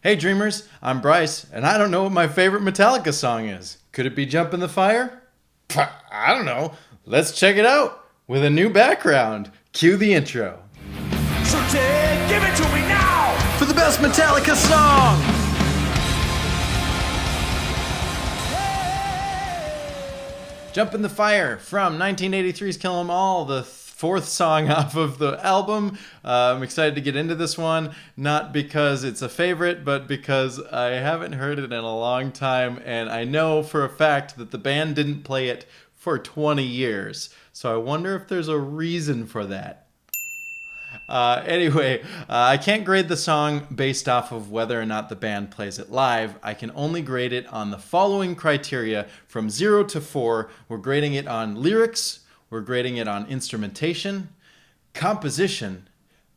Hey dreamers, I'm Bryce, and I don't know what my favorite Metallica song is. Could it be Jump in the Fire? I don't know. Let's check it out with a new background. Cue the intro. So Ted, give it to me now! For the best Metallica song! Jump in the Fire from 1983's Kill 'Em All, the fourth song off of the album. I'm excited to get into this one, not because it's a favorite, but because I haven't heard it in a long time, and I know for a fact that the band didn't play it for 20 years. So I wonder if there's a reason for that. Anyway, I can't grade the song based off of whether or not the band plays it live. I can only grade it on the following criteria from 0 to 4. We're grading it on lyrics, we're grading it on instrumentation, composition,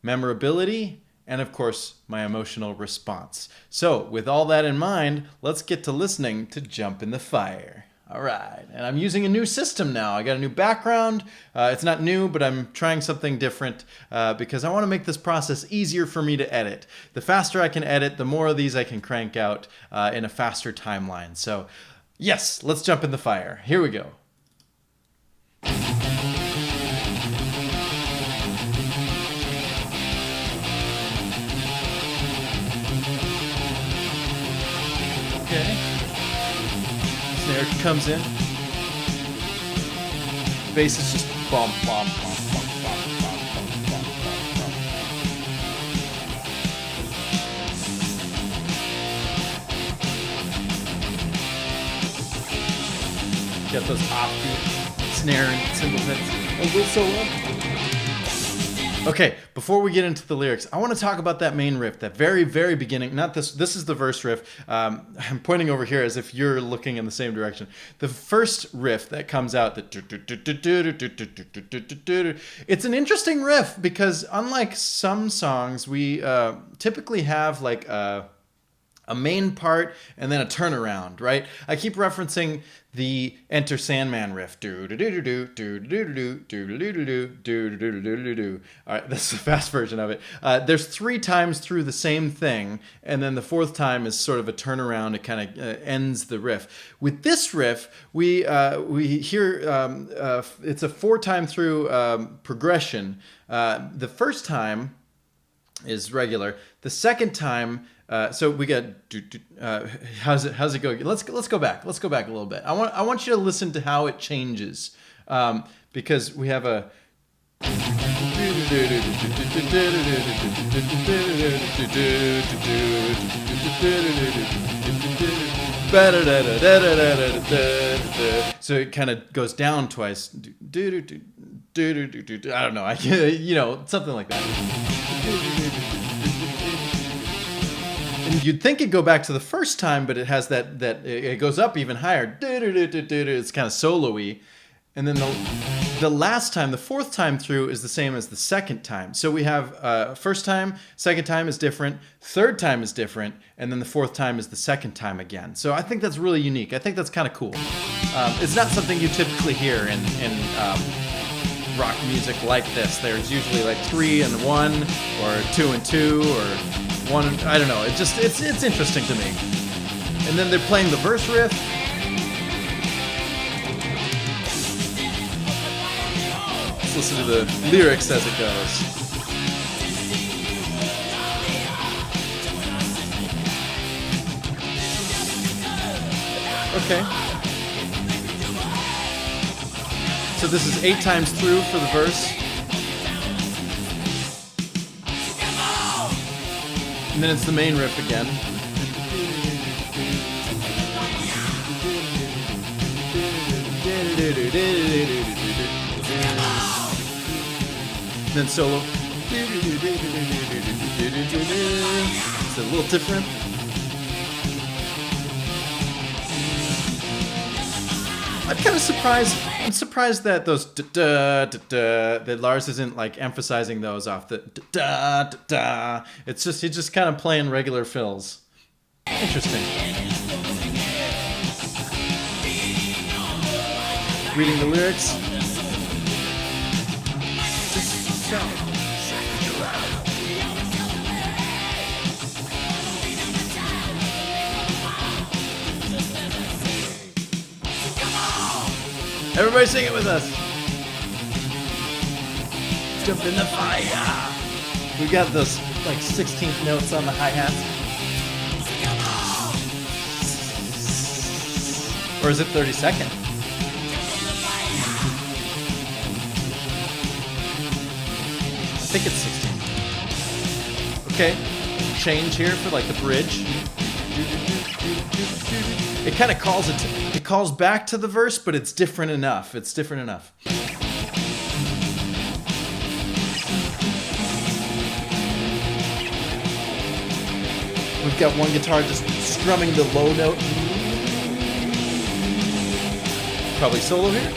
memorability, and of course, my emotional response. So, with all that in mind, let's get to listening to Jump in the Fire. All right, and I'm using a new system now. I got a new background. It's not new, but I'm trying something different because I want to make this process easier for me to edit. The faster I can edit, the more of these I can crank out in a faster timeline. So, yes, let's jump in the fire. Here we go. Okay. Snare comes in. Bass is just bump, bump, bump, bump, bump, bump, bump, bump, bump, bump. Get those offbeat snare and cymbal hits. A little solo. Okay, before we get into the lyrics, I want to talk about that main riff, that very, very beginning. Not this. This is the verse riff. I'm pointing over here as if you're looking in the same direction. The first riff that comes out, it's an interesting riff because unlike some songs, we typically have like a main part and then a turnaround, right? I keep referencing the Enter Sandman riff. All right, that's the fast version of it. There's 3 times through the same thing, and then the 4th time is sort of a turnaround. It kind of ends the riff. With this riff, we hear it's a 4 time through progression. The first time is regular. The second time, so we got how's it go? Let's go back. Let's go back a little bit. I want you to listen to how it changes, because we have a so it kind of goes down twice. I don't know. Something like that. And you'd think it'd go back to the first time, but it has that it goes up even higher. It's kind of solo-y. And then the last time, the 4th time through, is the same as the second time. So we have first time, second time is different, third time is different, and then the 4th time is the second time again. So I think that's really unique. I think that's kind of cool. It's not something you typically hear in rock music like this. There's usually like 3 and 1, or 2 and 2, or 1. I don't know. It's interesting to me. And then they're playing the verse riff. Let's listen to the lyrics as it goes. Okay. So this is 8 times through for the verse. And then it's the main riff again. And then solo. It's a little different. I'm surprised that those that Lars isn't like emphasizing those off the It's just he's just kind of playing regular fills. Interesting. Reading the lyrics. Everybody sing it with us. Jump in the fire. We got those like 16th notes on the hi-hats. Or is it 32nd? I think it's 16. Okay, change here for like the bridge. It kind of calls it calls back to the verse, but it's different enough. It's different enough. We've got one guitar just strumming the low note. Probably solo here.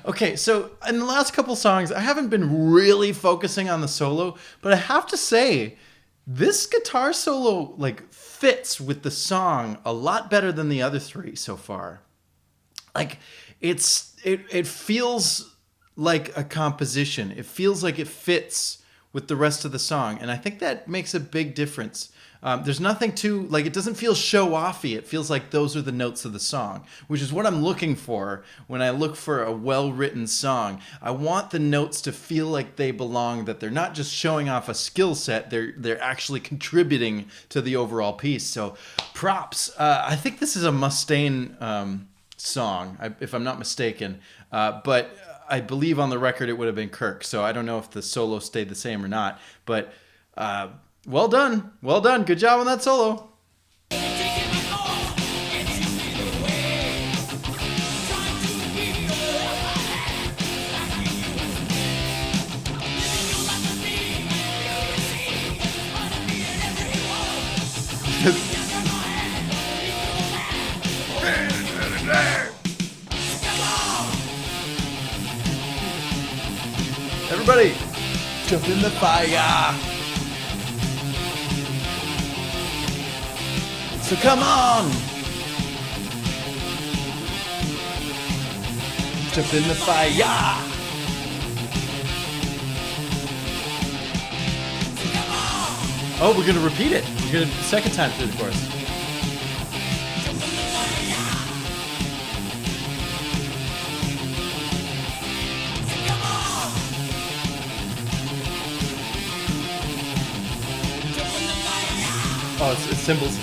Okay, so in the last couple songs, I haven't been really focusing on the solo, but I have to say, this guitar solo like fits with the song a lot better than the other three so far. Like it feels like a composition. It feels like it fits with the rest of the song, and I think that makes a big difference. There's nothing too, like, it doesn't feel show-offy. It feels like those are the notes of the song, which is what I'm looking for when I look for a well-written song. I want the notes to feel like they belong, that they're not just showing off a skill set, they're actually contributing to the overall piece. So props. I think this is a Mustaine song, if I'm not mistaken, but I believe on the record it would have been Kirk, so I don't know if the solo stayed the same or not, but well done. Well done. Good job on that solo. Everybody, jump in the fire. So come on! Jump in the fire! Oh, we're gonna repeat it. We're gonna second time through the chorus. Oh, it's cymbals.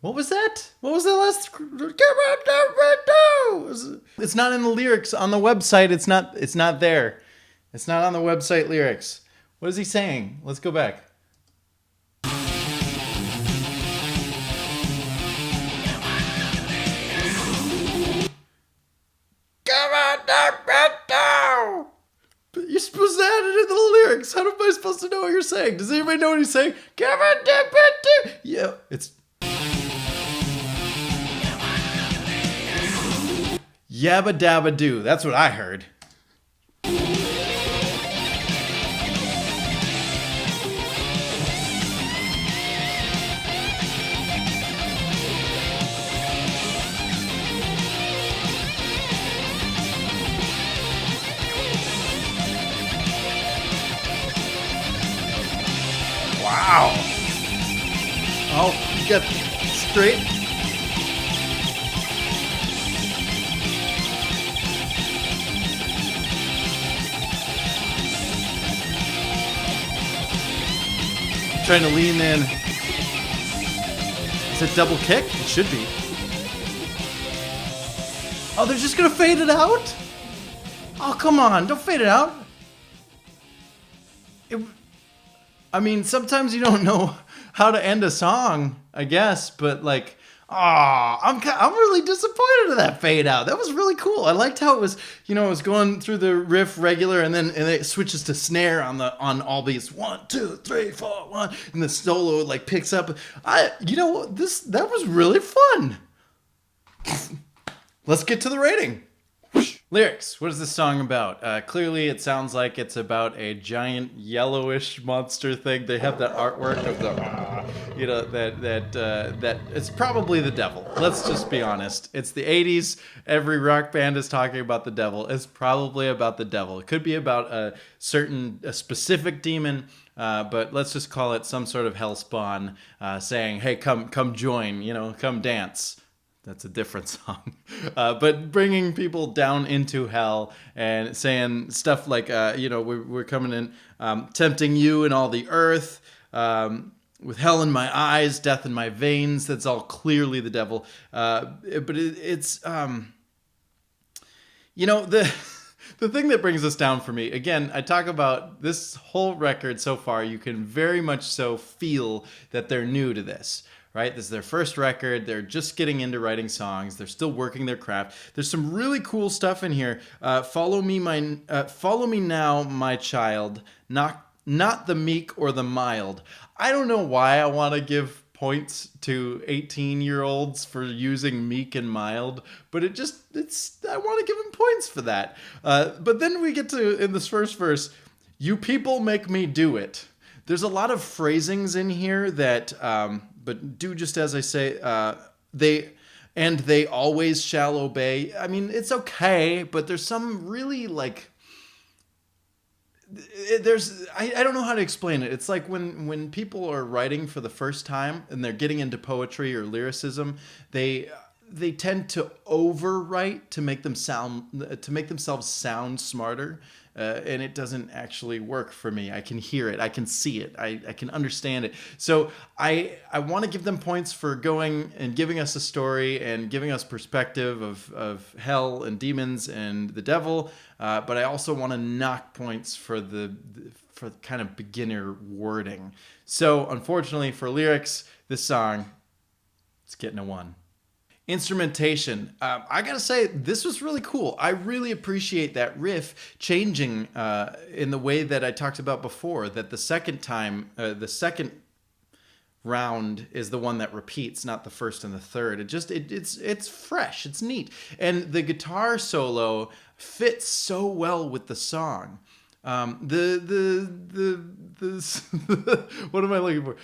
What was that? What was that last? It's not in the lyrics on the website. It's not there. It's not on the website lyrics. What is he saying? Let's go back. You're supposed to add it in the lyrics. How am I supposed to know what you're saying? Does anybody know what he's saying? Yeah, it's Yabba Dabba Doo. That's what I heard. Wow. Oh, you got straight. Trying to lean in. Is it double kick? It should be. Oh, they're just gonna fade it out? Oh, come on, don't fade it out. I mean, sometimes you don't know how to end a song, I guess, but like, I'm really disappointed in that fade out. That was really cool. I liked how it was, it was going through the riff regular, and then it switches to snare on all beats. 1, 2, 3, 4, 1, and the solo like picks up. That was really fun. Let's get to the rating. Whoosh. Lyrics. What is this song about? Clearly, it sounds like it's about a giant yellowish monster thing. They have that artwork of the, that it's probably the devil. Let's just be honest. It's the '80s. Every rock band is talking about the devil. It's probably about the devil. It could be about a specific demon. But let's just call it some sort of hellspawn saying, "Hey, come join. Come dance." That's a different song. But bringing people down into hell and saying stuff like, we're coming in, tempting you and all the earth, with hell in my eyes, death in my veins. That's all clearly the devil. But it's the thing that brings us down for me, again, I talk about this whole record so far, you can very much so feel that they're new to this. Right? This is their first record. They're just getting into writing songs. They're still working their craft. There's some really cool stuff in here. Follow me now, my child. Not the meek or the mild. I don't know why I want to give points to 18-year-olds for using meek and mild, but I want to give them points for that. But then we get to, in this first verse, you people make me do it. There's a lot of phrasings in here that, but do just as I say, they always shall obey. I mean, it's okay, but there's some really I don't know how to explain it. It's like when people are writing for the first time and they're getting into poetry or lyricism, they tend to overwrite to make themselves sound smarter. And it doesn't actually work for me. I can hear it. I can see it. I can understand it. So I want to give them points for going and giving us a story and giving us perspective of hell and demons and the devil. But I also want to knock points for for kind of beginner wording. So unfortunately for lyrics, this song, it's getting a 1. Instrumentation. I gotta say, this was really cool. I really appreciate that riff changing in the way that I talked about before, that the second round is the one that repeats, not the first and the third. It's fresh, it's neat. And the guitar solo fits so well with the song. The what am I looking for?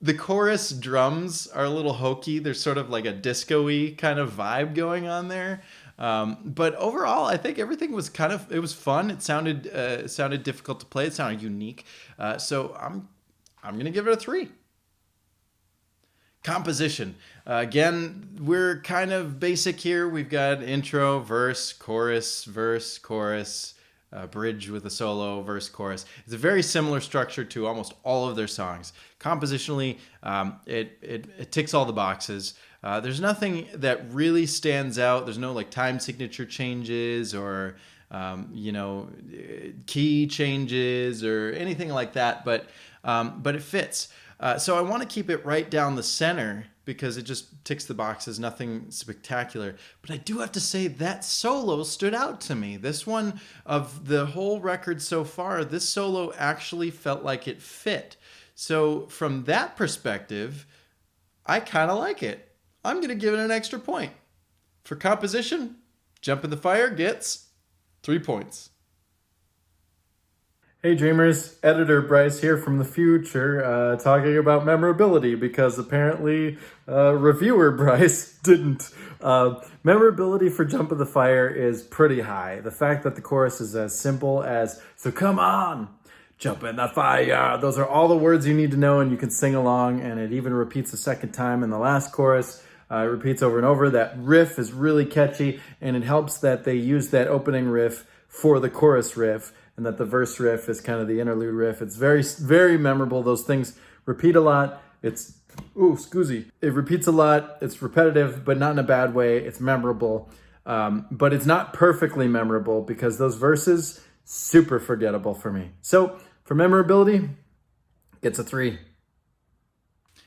The chorus drums are a little hokey. There's sort of like a disco-y kind of vibe going on there. But overall, I think everything was it was fun. It sounded difficult to play. It sounded unique. So I'm going to give it a 3. Composition. Again, we're kind of basic here. We've got intro, verse, chorus, bridge with a solo, verse, chorus. It's a very similar structure to almost all of their songs. Compositionally, it ticks all the boxes. There's nothing that really stands out. There's no time signature changes or key changes or anything like that. But it fits. So I want to keep it right down the center because it just ticks the boxes, nothing spectacular. But I do have to say that solo stood out to me. This one, of the whole record so far, this solo actually felt like it fit. So from that perspective, I kind of like it. I'm going to give it an extra point. For composition, Jump in the Fire gets 3 points. Hey Dreamers, editor Bryce here from the future, talking about memorability because apparently reviewer Bryce didn't. Memorability for Jump in the Fire is pretty high. The fact that the chorus is as simple as, so come on, jump in the fire. Those are all the words you need to know and you can sing along, and it even repeats a second time in the last chorus. It repeats over and over. That riff is really catchy, and it helps that they use that opening riff for the chorus riff, and that the verse riff is kind of the interlude riff. It's very, very memorable. Those things repeat a lot. It repeats a lot. It's repetitive, but not in a bad way. It's memorable. But it's not perfectly memorable because those verses, super forgettable for me. So for memorability, gets a 3.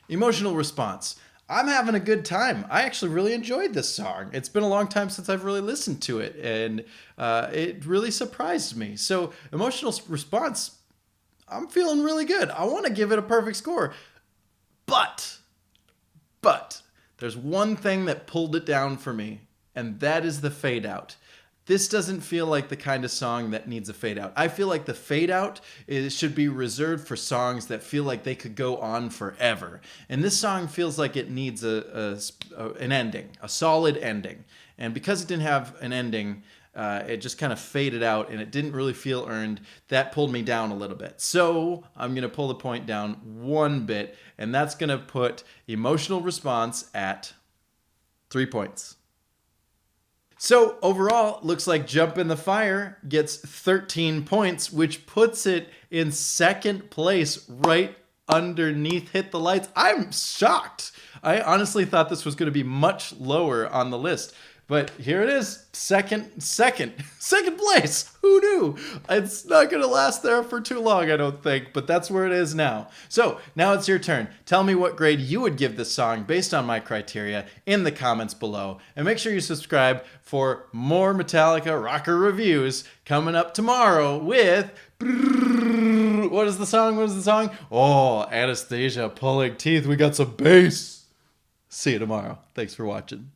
Emotional response. I'm having a good time. I actually really enjoyed this song. It's been a long time since I've really listened to it, and it really surprised me. So emotional response, I'm feeling really good. I want to give it a perfect score. But there's one thing that pulled it down for me, and that is the fade out. this doesn't feel like the kind of song that needs a fade out. I feel like the fade out should be reserved for songs that feel like they could go on forever. And this song feels like it needs an ending, a solid ending. And because it didn't have an ending, it just kind of faded out and it didn't really feel earned. That pulled me down a little bit. So I'm going to pull the point down one bit, and that's going to put emotional response at 3 points. So overall, looks like Jump in the Fire gets 13 points, which puts it in second place right underneath Hit the Lights. I'm shocked. I honestly thought this was going to be much lower on the list. But here it is, second place. Who knew? It's not going to last there for too long, I don't think, but that's where it is now. So now it's your turn. Tell me what grade you would give this song based on my criteria in the comments below. And make sure you subscribe for more Metallica rocker reviews coming up tomorrow with... What is the song? Oh, Anastasia pulling teeth. We got some bass. See you tomorrow. Thanks for watching.